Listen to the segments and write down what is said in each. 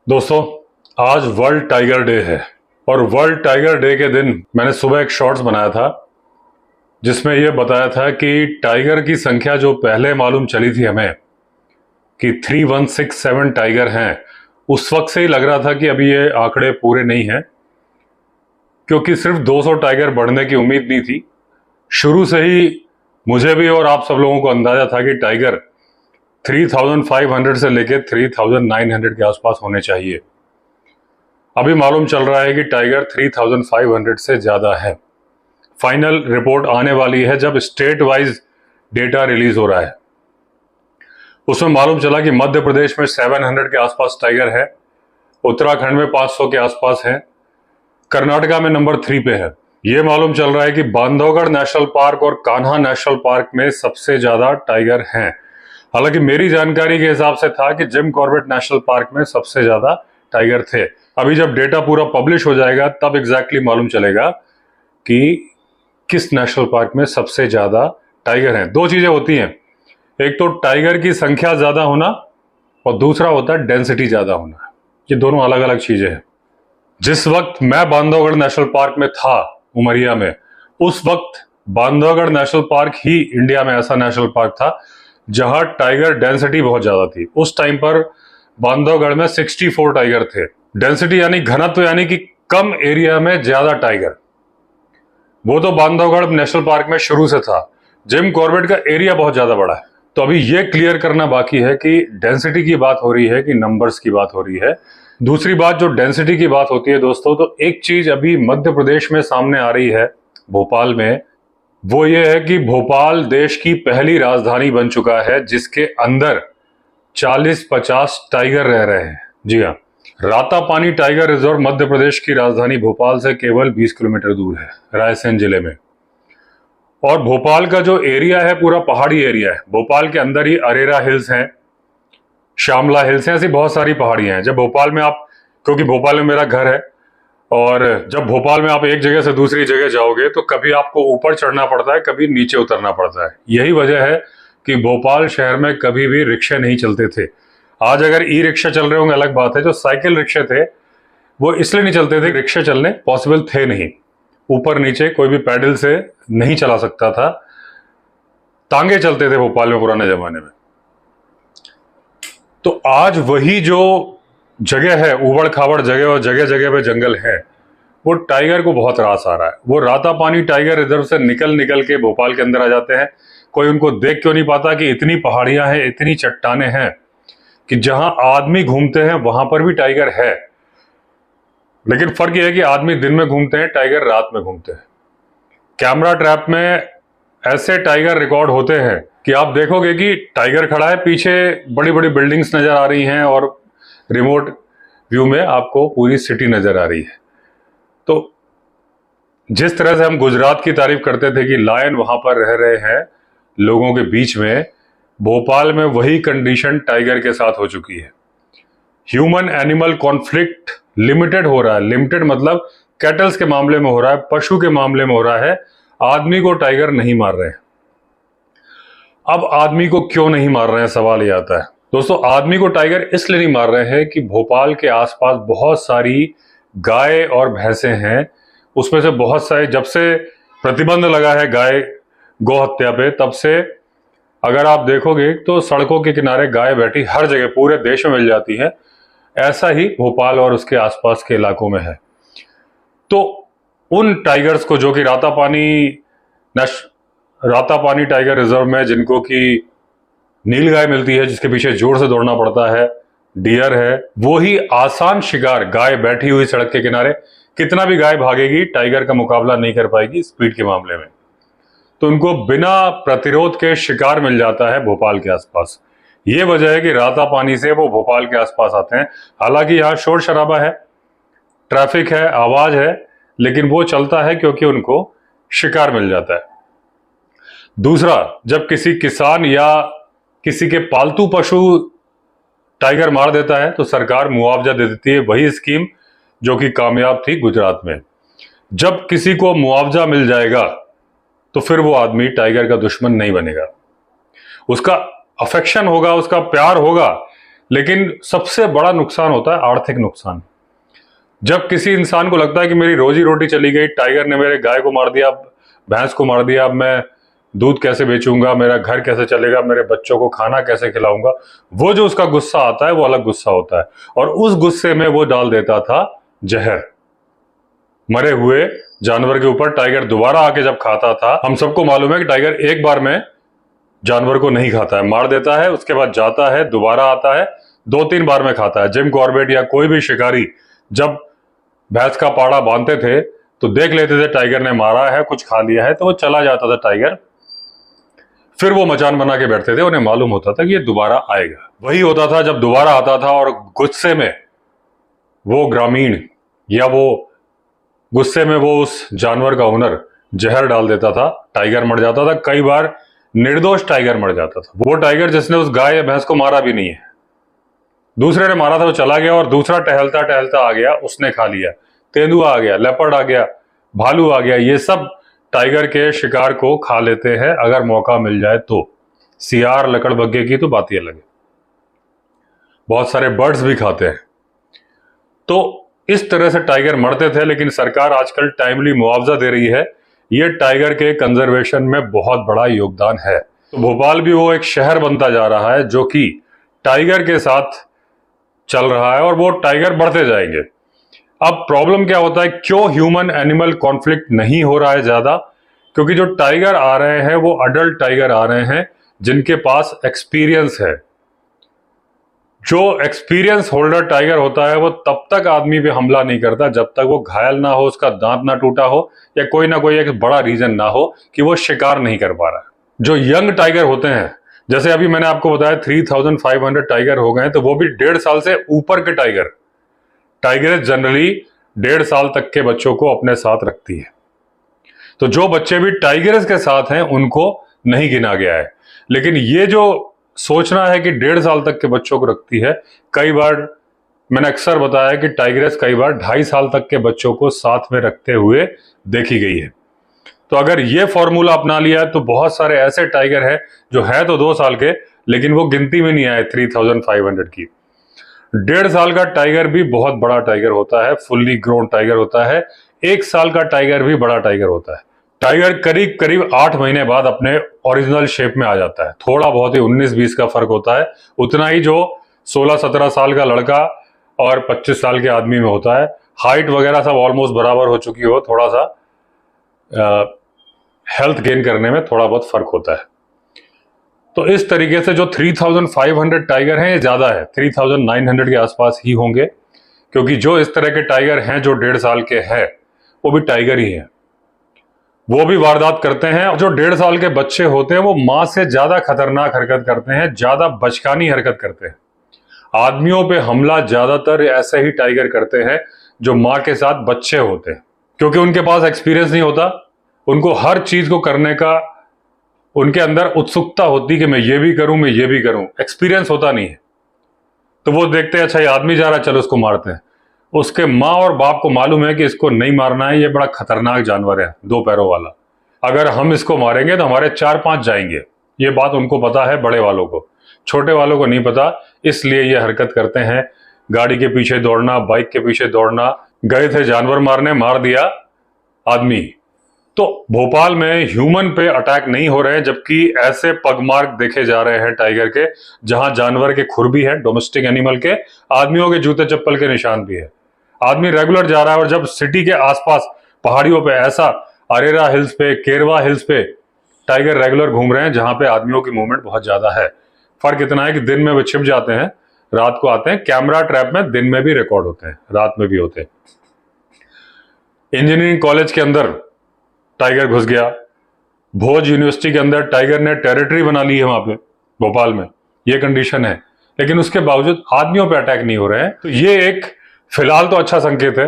दोस्तों, आज world tiger day है और वर्ल्ड टाइगर डे के दिन मैंने सुबह एक शॉर्ट्स बनाया था जिसमें यह बताया था कि टाइगर की संख्या जो पहले मालूम चली थी हमें कि 3167 टाइगर हैं, उस वक्त से ही लग रहा था कि अभी ये आंकड़े पूरे नहीं हैं, क्योंकि सिर्फ 200 टाइगर बढ़ने की उम्मीद नहीं थी। शुरू से ही मुझे भी और आप सब लोगों को अंदाजा था कि टाइगर 3500 से लेकर 3900 के आसपास होने चाहिए। अभी मालूम चल रहा है कि टाइगर 3500 से ज्यादा है। फाइनल रिपोर्ट आने वाली है जब स्टेट वाइज डेटा रिलीज हो रहा है। उसमें मालूम चला कि मध्य प्रदेश में 700 के आसपास टाइगर है, उत्तराखंड में 500 के आसपास है, कर्नाटका में नंबर 3 पे है। यह मालूम चल रहा है कि बांधवगढ़ नेशनल पार्क और कान्हा नेशनल पार्क में सबसे ज्यादा टाइगर हैं। हालांकि मेरी जानकारी के हिसाब से था कि जिम कॉर्बेट नेशनल पार्क में सबसे ज्यादा टाइगर थे। अभी जब डेटा पूरा पब्लिश हो जाएगा तब एग्जैक्टली मालूम चलेगा कि किस नेशनल पार्क में सबसे ज्यादा टाइगर हैं। दो चीजें होती हैं, एक तो टाइगर की संख्या ज्यादा होना और दूसरा होता है डेंसिटी ज्यादा होना। ये दोनों अलग अलग चीजें हैं। जिस वक्त मैं बांधवगढ़ नेशनल पार्क में था उमरिया में, उस वक्त बांधवगढ़ नेशनल पार्क ही इंडिया में ऐसा नेशनल पार्क था जहां टाइगर डेंसिटी बहुत ज्यादा थी। उस टाइम पर बांधवगढ़ में 64 टाइगर थे। डेंसिटी यानी घनत्व, यानी कि कम एरिया में ज्यादा टाइगर। वो तो बांधवगढ़ नेशनल पार्क में शुरू से था। जिम कॉर्बेट का एरिया बहुत ज्यादा बड़ा है। तो अभी ये क्लियर करना बाकी है कि डेंसिटी की बात हो रही है कि नंबर्स की बात हो रही है। दूसरी बात, जो डेंसिटी की बात होती है दोस्तों, तो एक चीज अभी मध्य प्रदेश में सामने आ रही है, भोपाल में, वो ये है कि भोपाल देश की पहली राजधानी बन चुका है जिसके अंदर 40-50 टाइगर रह रहे हैं। जी हाँ, रातापानी टाइगर रिजर्व मध्य प्रदेश की राजधानी भोपाल से केवल 20 किलोमीटर दूर है, रायसेन जिले में। और भोपाल का जो एरिया है पूरा पहाड़ी एरिया है। भोपाल के अंदर ही अरेरा हिल्स हैं, श्यामला हिल्स हैं, ऐसी बहुत सारी पहाड़ियां हैं। जब भोपाल में आप, क्योंकि भोपाल में मेरा घर है, और जब भोपाल में आप एक जगह से दूसरी जगह जाओगे तो कभी आपको ऊपर चढ़ना पड़ता है, कभी नीचे उतरना पड़ता है। यही वजह है कि भोपाल शहर में कभी भी रिक्शे नहीं चलते थे। आज अगर ई रिक्शा चल रहे होंगे अलग बात है। जो साइकिल रिक्शे थे वो इसलिए नहीं चलते थे, रिक्शे चलने पॉसिबल थे नहीं। ऊपर नीचे कोई भी पैडल से नहीं चला सकता था। तांगे चलते थे भोपाल में पुराने जमाने में। तो आज वही जो जगह है, उबड़ खाबड़ जगह और जगह जगह पे जंगल है, वो टाइगर को बहुत रास आ रहा है। वो रातापानी टाइगर रिजर्व से निकल निकल के भोपाल के अंदर आ जाते हैं। कोई उनको देख क्यों नहीं पाता कि इतनी पहाड़ियां हैं, इतनी चट्टाने हैं कि जहां आदमी घूमते हैं वहां पर भी टाइगर है। लेकिन फर्क यह है कि आदमी दिन में घूमते हैं, टाइगर रात में घूमते हैं। कैमरा ट्रैप में ऐसे टाइगर रिकॉर्ड होते हैं कि आप देखोगे कि टाइगर खड़ा है, पीछे बड़ी बड़ी बिल्डिंग्स नजर आ रही हैं और रिमोट व्यू में आपको पूरी सिटी नजर आ रही है। तो जिस तरह से हम गुजरात की तारीफ करते थे कि लायन वहां पर रह रहे हैं लोगों के बीच में, भोपाल में वही कंडीशन टाइगर के साथ हो चुकी है। ह्यूमन एनिमल कॉन्फ्लिक्ट लिमिटेड हो रहा है। लिमिटेड मतलब कैटल्स के मामले में हो रहा है, पशु के मामले में हो रहा है। आदमी को टाइगर नहीं मार रहे हैं। अब आदमी को क्यों नहीं मार रहे हैं, सवाल ये आता है। दोस्तों, आदमी को टाइगर इसलिए नहीं मार रहे हैं कि भोपाल के आसपास बहुत सारी गाय और भैंसें हैं। उसमें से बहुत सारे, जब से प्रतिबंध लगा है गाय गौ हत्या पे, तब से अगर आप देखोगे तो सड़कों के किनारे गाय बैठी हर जगह पूरे देश में मिल जाती है। ऐसा ही भोपाल और उसके आसपास के इलाकों में है। तो उन टाइगर्स को जो कि रातापानी टाइगर रिजर्व में, जिनको कि नीलगाय मिलती है जिसके पीछे जोर से दौड़ना पड़ता है, डियर है, वो ही आसान शिकार गाय बैठी हुई सड़क के किनारे। कितना भी गाय भागेगी, टाइगर का मुकाबला नहीं कर पाएगी स्पीड के मामले में। तो उनको बिना प्रतिरोध के शिकार मिल जाता है भोपाल के आसपास। ये वजह है कि रातापानी से वो भोपाल के आसपास आते हैं। हालांकि यहाँ शोर शराबा है, ट्रैफिक है, आवाज है, लेकिन वो चलता है क्योंकि उनको शिकार मिल जाता है। दूसरा, जब किसी किसान या किसी के पालतू पशु टाइगर मार देता है तो सरकार मुआवजा दे देती है। वही स्कीम जो कि कामयाब थी गुजरात में। जब किसी को मुआवजा मिल जाएगा तो फिर वो आदमी टाइगर का दुश्मन नहीं बनेगा। उसका अफेक्शन होगा, उसका प्यार होगा, लेकिन सबसे बड़ा नुकसान होता है आर्थिक नुकसान। जब किसी इंसान को लगता है कि मेरी रोजी रोटी चली गई, टाइगर ने मेरे गाय को मार दिया, भैंस को मार दिया, अब मैं दूध कैसे बेचूंगा, मेरा घर कैसे चलेगा, मेरे बच्चों को खाना कैसे खिलाऊंगा, वो जो उसका गुस्सा आता है वो अलग गुस्सा होता है। और उस गुस्से में वो डाल देता था जहर मरे हुए जानवर के ऊपर। टाइगर दोबारा आके जब खाता था, हम सबको मालूम है कि टाइगर एक बार में जानवर को नहीं खाता है, मार देता है, उसके बाद जाता है, दोबारा आता है, 2-3 बार में खाता है। जिम कॉर्बेट या कोई भी शिकारी जब भैंस का पाड़ा बांधते थे तो देख लेते थे टाइगर ने मारा है, कुछ खा लिया है, तो वो चला जाता था टाइगर। फिर वो मचान बना के बैठते थे, उन्हें मालूम होता था कि ये दोबारा आएगा। वही होता था जब दोबारा आता था और गुस्से में वो ग्रामीण या वो गुस्से में वो उस जानवर का ओनर जहर डाल देता था, टाइगर मर जाता था। कई बार निर्दोष टाइगर मर जाता था। वो टाइगर जिसने उस गाय या भैंस को मारा भी नहीं है, दूसरे ने मारा था, वो चला गया और दूसरा टहलता टहलता आ गया, उसने खा लिया। तेंदुआ आ गया, लेपर्ड आ गया, भालू आ गया, ये सब टाइगर के शिकार को खा लेते हैं अगर मौका मिल जाए तो। सियार लकड़बग्घे की तो बात ही अलग है, बहुत सारे बर्ड्स भी खाते हैं। तो इस तरह से टाइगर मरते थे, लेकिन सरकार आजकल टाइमली मुआवजा दे रही है। ये टाइगर के कंजर्वेशन में बहुत बड़ा योगदान है। तो भोपाल भी वो एक शहर बनता जा रहा है जो कि टाइगर के साथ चल रहा है और वो टाइगर बढ़ते जाएंगे। अब प्रॉब्लम क्या होता है, क्यों ह्यूमन एनिमल कॉन्फ्लिक्ट नहीं हो रहा है ज्यादा? क्योंकि जो टाइगर आ रहे हैं वो अडल्ट टाइगर आ रहे हैं जिनके पास एक्सपीरियंस है। जो एक्सपीरियंस होल्डर टाइगर होता है वो तब तक आदमी पे हमला नहीं करता जब तक वो घायल ना हो, उसका दांत ना टूटा हो या कोई ना कोई एक बड़ा रीजन ना हो कि वो शिकार नहीं कर पा रहा। जो यंग टाइगर होते हैं, जैसे अभी मैंने आपको बताया 3500 टाइगर हो गए, तो वो भी 1.5 साल से ऊपर के टाइगर जनरली 1.5 साल तक के बच्चों को अपने साथ रखती है। तो जो बच्चे भी टाइगर्स के साथ हैं उनको नहीं गिना गया है। लेकिन ये जो सोचना है कि 1.5 साल तक के बच्चों को रखती है, कई बार मैंने अक्सर बताया कि टाइगर्स कई बार 2.5 साल तक के बच्चों को साथ में रखते हुए देखी गई है। तो अगर ये फॉर्मूला अपना लिया तो बहुत सारे ऐसे टाइगर हैं जो है तो 2 साल के, लेकिन वो गिनती में नहीं आए 3500 की। 1.5 साल का टाइगर भी बहुत बड़ा टाइगर होता है, फुल्ली ग्रोन टाइगर होता है। 1 साल का टाइगर भी बड़ा टाइगर होता है। टाइगर करीब करीब 8 महीने बाद अपने ओरिजिनल शेप में आ जाता है। थोड़ा बहुत ही 19-20 का फर्क होता है, उतना ही जो 16-17 साल का लड़का और 25 साल के आदमी में होता है। हाइट वगैरह सब ऑलमोस्ट बराबर हो चुकी हो, थोड़ा सा हेल्थ गेन करने में थोड़ा बहुत फर्क होता है। तो इस तरीके से जो 3500 टाइगर हैं ये ज्यादा है, 3900 के आसपास ही होंगे, क्योंकि जो इस तरह के टाइगर हैं जो 1.5 साल के हैं वो भी टाइगर ही हैं। वो भी वारदात करते हैं। और जो 1.5 साल के बच्चे होते हैं वो मां से ज्यादा खतरनाक हरकत करते हैं, ज्यादा बचकानी हरकत करते हैं। आदमियों पे हमला ज्यादातर ऐसे ही टाइगर करते हैं जो मां के साथ बच्चे होते हैं, क्योंकि उनके पास एक्सपीरियंस नहीं होता। उनको हर चीज को करने का उनके अंदर उत्सुकता होती कि मैं ये भी करूं, मैं ये भी करूं, एक्सपीरियंस होता नहीं है। तो वो देखते हैं अच्छा ये आदमी जा रहा है, चलो उसको मारते हैं। उसके माँ और बाप को मालूम है कि इसको नहीं मारना है, ये बड़ा खतरनाक जानवर है 2 पैरों वाला, अगर हम इसको मारेंगे तो हमारे 4-5 जाएंगे। ये बात उनको पता है, बड़े वालों को। छोटे वालों को नहीं पता, इसलिए ये हरकत करते हैं। गाड़ी के पीछे दौड़ना, बाइक के पीछे दौड़ना। गए थे जानवर मारने, मार दिया आदमी। तो भोपाल में ह्यूमन पे अटैक नहीं हो रहे हैं, जबकि ऐसे पगमार्क देखे जा रहे हैं टाइगर के, जहां जानवर के खुर भी है, डोमेस्टिक एनिमल के, आदमियों के जूते चप्पल के निशान भी है। आदमी रेगुलर जा रहा है। और जब सिटी के आसपास पहाड़ियों पे, ऐसा अरेरा हिल्स पे, केरवा हिल्स पे टाइगर रेगुलर घूम रहे हैं जहां पे आदमियों की मूवमेंट बहुत ज्यादा है। फर्क इतना है कि दिन में वो छिप जाते हैं, रात को आते हैं। कैमरा ट्रैप में दिन में भी रिकॉर्ड होते हैं, रात में भी होते हैं। इंजीनियरिंग कॉलेज के अंदर टाइगर घुस गया। भोज यूनिवर्सिटी के अंदर टाइगर ने टेरिटरी बना ली है वहां पे, भोपाल में ये कंडीशन है, लेकिन उसके बावजूद आदमियों पे अटैक नहीं हो रहे हैं। तो ये एक फिलहाल तो अच्छा संकेत है,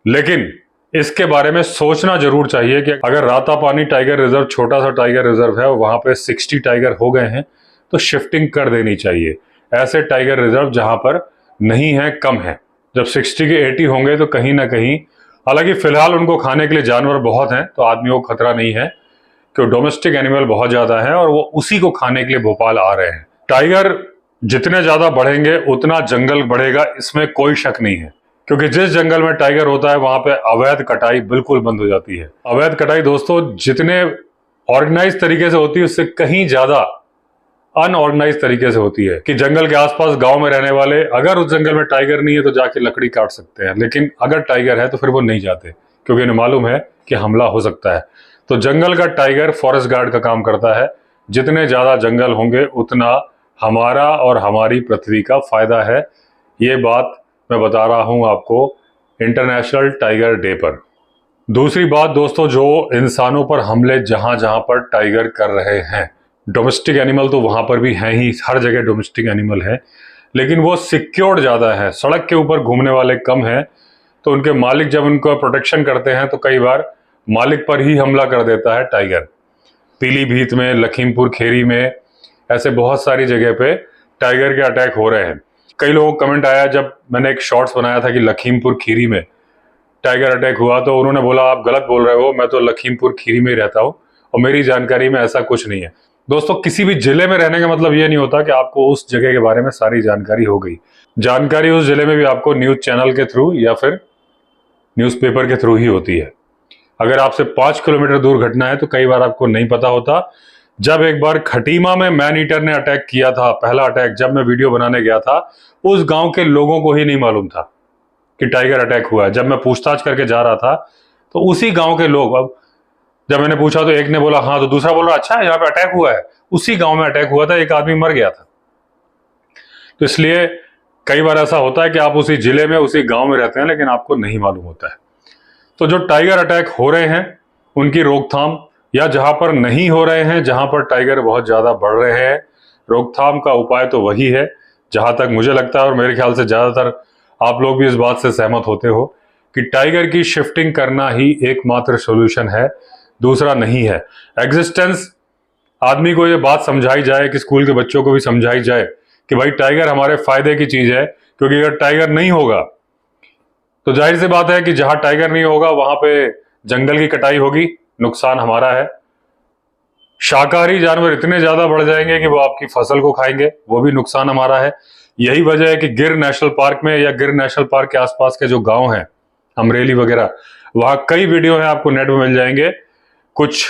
लेकिन इसके बारे में सोचना जरूर चाहिए कि अगर रातापानी टाइगर रिजर्व, छोटा सा टाइगर रिजर्व है, वहां पे 60 टाइगर हो गए हैं, तो शिफ्टिंग कर देनी चाहिए। ऐसे टाइगर रिजर्व जहां पर नहीं है, कम है। जब 60 के 80 होंगे तो कहीं ना कहीं, हालांकि फिलहाल उनको खाने के लिए जानवर बहुत हैं तो आदमियों को खतरा नहीं है, क्योंकि डोमेस्टिक एनिमल बहुत ज्यादा है और वो उसी को खाने के लिए भोपाल आ रहे हैं। टाइगर जितने ज्यादा बढ़ेंगे उतना जंगल बढ़ेगा, इसमें कोई शक नहीं है। क्योंकि जिस जंगल में टाइगर होता है वहां पे अवैध कटाई बिल्कुल बंद हो जाती है। अवैध कटाई दोस्तों जितने ऑर्गेनाइज तरीके से होती है उससे कहीं ज्यादा अनऑर्गेनाइज तरीके से होती है। कि जंगल के आसपास गांव में रहने वाले अगर उस जंगल में टाइगर नहीं है तो जाके लकड़ी काट सकते हैं, लेकिन अगर टाइगर है तो फिर वो नहीं जाते, क्योंकि उन्हें मालूम है कि हमला हो सकता है। तो जंगल का टाइगर फॉरेस्ट गार्ड का काम करता है। जितने ज्यादा जंगल होंगे उतना हमारा और हमारी पृथ्वी का फायदा है। ये बात मैं बता रहा हूं आपको इंटरनेशनल टाइगर डे पर। दूसरी बात दोस्तों, जो इंसानों पर हमले जहां जहां पर टाइगर कर रहे हैं, डोमेस्टिक एनिमल तो वहां पर भी हैं ही, हर जगह डोमेस्टिक एनिमल है, लेकिन वो सिक्योर्ड ज्यादा है, सड़क के ऊपर घूमने वाले कम हैं। तो उनके मालिक जब उनको प्रोटेक्शन करते हैं तो कई बार मालिक पर ही हमला कर देता है टाइगर। पीलीभीत में, लखीमपुर खीरी में, ऐसे बहुत सारी जगह पे टाइगर के अटैक हो रहे हैं। कई लोगों को कमेंट आया जब मैंने एक शॉर्ट्स बनाया था कि लखीमपुर खीरी में टाइगर अटैक हुआ, तो उन्होंने बोला आप गलत बोल रहे हो, मैं तो लखीमपुर खीरी में ही रहता हूं और मेरी जानकारी में ऐसा कुछ नहीं है। दोस्तों किसी भी जिले में रहने का मतलब ये नहीं होता कि आपको उस जगह के बारे में सारी जानकारी हो गई। जानकारी उस जिले में भी आपको न्यूज चैनल के थ्रू या फिर न्यूज़पेपर के थ्रू ही होती है। अगर आपसे 5 किलोमीटर दूर घटना है तो कई बार आपको नहीं पता होता। जब एक बार खटीमा में मैन ईटर ने अटैक किया था, पहला अटैक, जब मैं वीडियो बनाने गया था उस गांव के लोगों को ही नहीं मालूम था कि टाइगर अटैक हुआ है। जब मैं पूछताछ करके जा रहा था तो उसी गांव के लोग, अब जब मैंने पूछा तो एक ने बोला हाँ, तो दूसरा बोल रहा अच्छा यहाँ पे अटैक हुआ है। उसी गांव में अटैक हुआ था, एक आदमी मर गया था। तो इसलिए कई बार ऐसा होता है कि आप उसी जिले में, उसी गांव में रहते हैं लेकिन आपको नहीं मालूम होता है। तो जो टाइगर अटैक हो रहे हैं उनकी रोकथाम, या जहां पर नहीं हो रहे हैं, जहां पर टाइगर बहुत ज्यादा बढ़ रहे हैं, रोकथाम का उपाय तो वही है जहां तक मुझे लगता है, और मेरे ख्याल से ज्यादातर आप लोग भी इस बात से सहमत होते हो कि टाइगर की शिफ्टिंग करना ही एकमात्र सॉल्यूशन है, दूसरा नहीं है। एग्जिस्टेंस आदमी को ये बात समझाई जाए, कि स्कूल के बच्चों को भी समझाई जाए कि भाई टाइगर हमारे फायदे की चीज है। क्योंकि अगर टाइगर नहीं होगा तो जाहिर सी बात है कि जहां टाइगर नहीं होगा वहां पे जंगल की कटाई होगी, नुकसान हमारा है। शाकाहारी जानवर इतने ज्यादा बढ़ जाएंगे कि वो आपकी फसल को खाएंगे, वो भी नुकसान हमारा है। यही वजह है कि गिर नेशनल पार्क में या गिर नेशनल पार्क के आसपास के जो गांव हैं, अमरेली वगैरह, वहां कई वीडियो हैं, आपको नेट में मिल जाएंगे, कुछ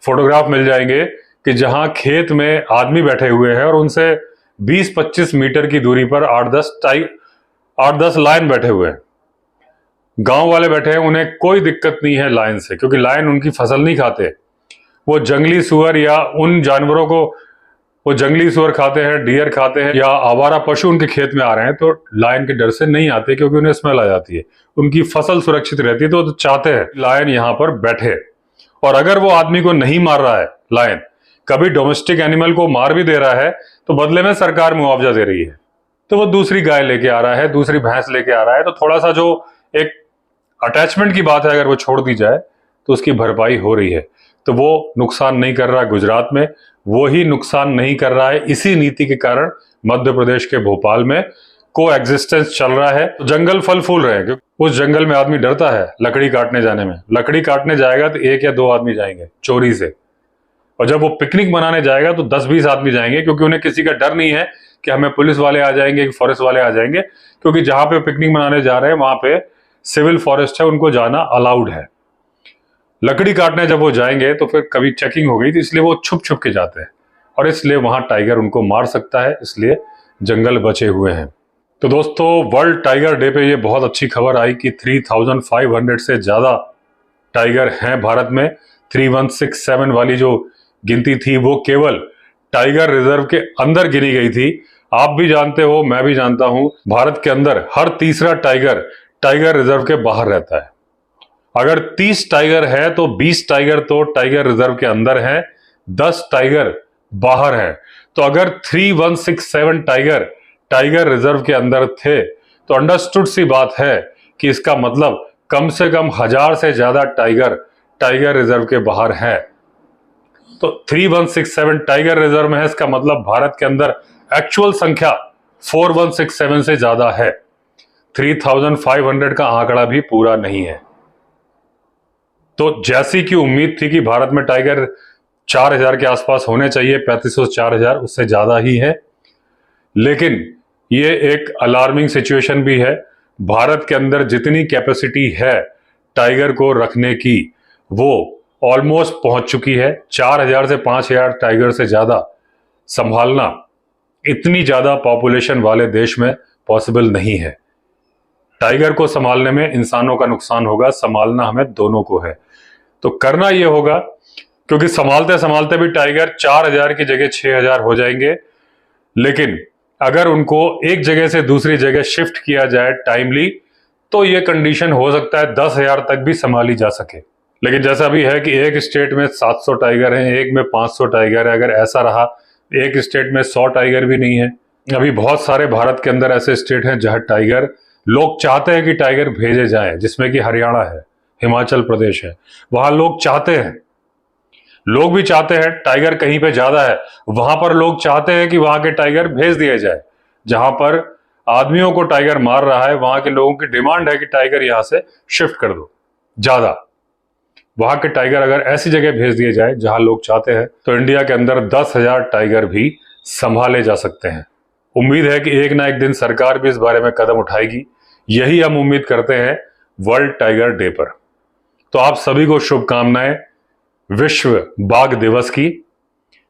फोटोग्राफ मिल जाएंगे कि जहां खेत में आदमी बैठे हुए हैं और उनसे 20-25 मीटर की दूरी पर 8-10 लायन बैठे हुए हैं। गांव वाले बैठे हैं, उन्हें कोई दिक्कत नहीं है लायन से, क्योंकि लायन उनकी फसल नहीं खाते। वो जंगली सुअर या उन जानवरों को, वो जंगली सुअर खाते हैं, डियर खाते हैं, या आवारा पशु उनके खेत में आ रहे हैं तो लायन के डर से नहीं आते, क्योंकि उन्हें स्मेल आ जाती है, उनकी फसल सुरक्षित रहती है। तो चाहते हैं लायन यहां पर बैठे। और अगर वो आदमी को नहीं मार रहा है, लायन कभी डोमेस्टिक एनिमल को मार भी दे रहा है तो बदले में सरकार मुआवजा दे रही है, तो वो दूसरी गाय लेके आ रहा है, दूसरी भैंस लेके आ रहा है, तो थोड़ा सा जो एक अटैचमेंट की बात है अगर वो छोड़ दी जाए तो उसकी भरपाई हो रही है। तो वो नुकसान नहीं कर रहा है गुजरात में, वो ही नुकसान नहीं कर रहा है इसी नीति के कारण मध्य प्रदेश के भोपाल में को एग्जिस्टेंस चल रहा है। तो जंगल फल फूल रहे हैं, क्योंकि उस जंगल में आदमी डरता है लकड़ी काटने जाने में। लकड़ी काटने जाएगा तो 1 या 2 आदमी जाएंगे चोरी से, और जब वो पिकनिक मनाने जाएगा तो 10-20 आदमी जाएंगे, क्योंकि उन्हें किसी का डर नहीं है कि हमें पुलिस वाले आ जाएंगे कि फॉरेस्ट वाले आ जाएंगे। क्योंकि जहां पे पिकनिक मनाने जा रहे हैं वहां पे सिविल फॉरेस्ट है, उनको जाना अलाउड है। लकड़ी काटने जब वो जाएंगे तो फिर कभी चेकिंग हो गई, तो इसलिए वो छुप छुप के जाते हैं, और इसलिए वहां टाइगर उनको मार सकता है, इसलिए जंगल बचे हुए हैं। तो दोस्तों वर्ल्ड टाइगर डे पे ये बहुत अच्छी खबर आई कि 3500 से ज्यादा टाइगर हैं भारत में। 3167 वाली जो गिनती थी वो केवल टाइगर रिजर्व के अंदर गिनी गई थी। आप भी जानते हो, मैं भी जानता हूं, भारत के अंदर हर तीसरा टाइगर टाइगर रिजर्व के बाहर रहता है। अगर 30 टाइगर है तो 20 टाइगर तो टाइगर रिजर्व के अंदर है, 10 टाइगर बाहर है। तो अगर 3167 टाइगर टाइगर रिजर्व के अंदर थे तो अंडरस्टूड सी बात है कि इसका मतलब कम से कम 1000 से ज्यादा टाइगर टाइगर रिजर्व के बाहर है। तो 3167 टाइगर रिजर्व में है, इसका मतलब भारत के अंदर एक्चुअल संख्या 4167 से ज्यादा है। 3500 का आंकड़ा भी पूरा नहीं है। तो जैसी की उम्मीद थी कि भारत में टाइगर 4000 के आसपास होने चाहिए, 3500 से 4000, उससे ज्यादा ही है। लेकिन ये एक अलार्मिंग सिचुएशन भी है। भारत के अंदर जितनी कैपेसिटी है टाइगर को रखने की वो ऑलमोस्ट पहुंच चुकी है। 4000 से 5000 टाइगर से ज्यादा संभालना इतनी ज्यादा पॉपुलेशन वाले देश में पॉसिबल नहीं है। टाइगर को संभालने में इंसानों का नुकसान होगा, संभालना हमें दोनों को है। तो करना यह होगा, क्योंकि संभालते संभालते भी टाइगर 4000 की जगह 6000 हो जाएंगे, लेकिन अगर उनको एक जगह से दूसरी जगह शिफ्ट किया जाए टाइमली तो ये कंडीशन हो सकता है 10,000 तक भी संभाली जा सके। लेकिन जैसा भी है कि एक स्टेट में 700 टाइगर हैं, एक में 500 टाइगर है, अगर ऐसा रहा एक स्टेट में 100 टाइगर भी नहीं है। अभी बहुत सारे भारत के अंदर ऐसे स्टेट हैं जहां टाइगर लोग चाहते हैं कि टाइगर भेजे जाएं, जिसमें कि हरियाणा है, हिमाचल प्रदेश है। वहां लोग चाहते हैं, लोग भी चाहते हैं, टाइगर कहीं पे ज्यादा है वहां पर लोग चाहते हैं कि वहां के टाइगर भेज दिए जाए। जहां पर आदमियों को टाइगर मार रहा है वहां के लोगों की डिमांड है कि टाइगर यहां से शिफ्ट कर दो ज्यादा। वहां के टाइगर अगर ऐसी जगह भेज दिए जाए जहां लोग चाहते हैं तो इंडिया के अंदर 10,000 टाइगर भी संभाले जा सकते हैं। उम्मीद है कि एक ना एक दिन सरकार भी इस बारे में कदम उठाएगी, यही हम उम्मीद करते हैं वर्ल्ड टाइगर डे पर। तो आप सभी को शुभकामनाएं विश्व बाघ दिवस की।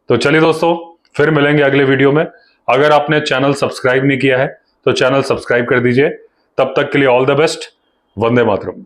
तो चलिए दोस्तों, फिर मिलेंगे अगले वीडियो में। अगर आपने चैनल सब्सक्राइब नहीं किया है तो चैनल सब्सक्राइब कर दीजिए। तब तक के लिए all the best. Vande Mataram.